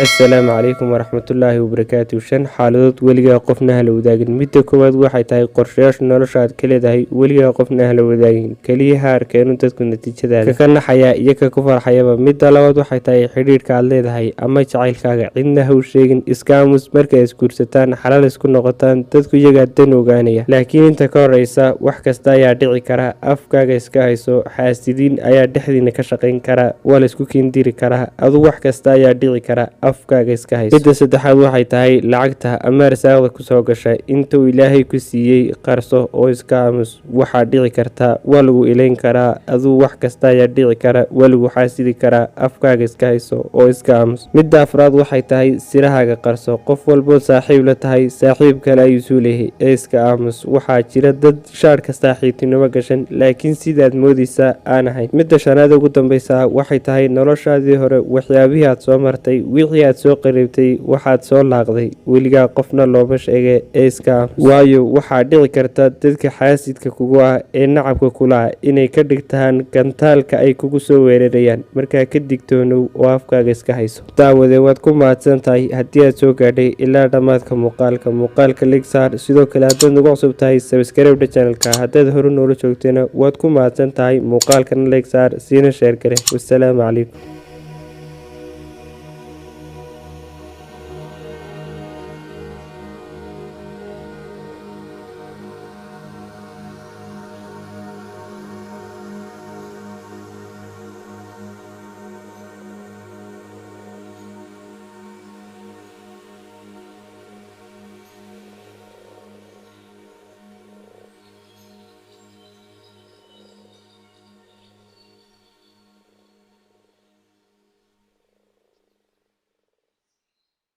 السلام عليكم ورحمة الله وبركاته. شن حالات وليا قفنا هالوداجن متى كواد واحد تاي قرشاش نرشاد كل ده وليا قفنا هالوداجن كلي هار كانوا تكون نتيجة ذلك كنا حياة يك كفر حياة متى لواد واحد تاي حرير كعلى ده هاي أما تعيل كاجع عندنا هو شيء إسكاموس مركز كورستان حلال سكون نقطان تذكر جدًا وجانية لكن أنت كرئيسة وحكس تاي عدي كرا أفكار إسكايسو حاسدين أيا دحدين كشقين كرا ولا سكوكين دير كرا أذو وحكس تاي عدي كرا afkaaga iska hayso midda saddexaad waxay tahay lacagta ama rasaaqda ku soo gashay intuu ilaahay ku siiyay qarso oo iska aamus waxa dhici karta waa lagu ileen karaa aduu wax kasta ayaa dhici kara waa lagu xaasidi karaa afkaaga iska hayso oo iska aamus midda afraad waxay tahay sirahaaga qarso qof walbo saaxiib la tahay saaxiib kale ayuu leeyahay iska aamus waxaa jira dad shaarka saaxiibtinimo gashan laakiin sidaad moodaysaa aan ahayn midda shanaad ugu dambaysa waxay tahay noloshaadii hore waxyaabihii aad soo martay aad soo qeybtay waxaad soo laaqday weliga qofna looma sheegay iska waayo waxa dhici karta dadka xaasidka kugu ah ee nacabka kula inay ka dhigtaan gantaalka ay kugu soo weerarayaan marka ka digtoonow oo afkaaga iska hayso daawade waad ku mahadsan tahay haddii aad soo gaadhay ilaa dhamaadka muuqaalka ligsaar sidoo kale haddaad nagu cusub tahay subscribe channelka haddaad hore noola joogtayna waad ku mahadsan tahay muuqaalkan ligsaar siina share gare wassalaamu calaykum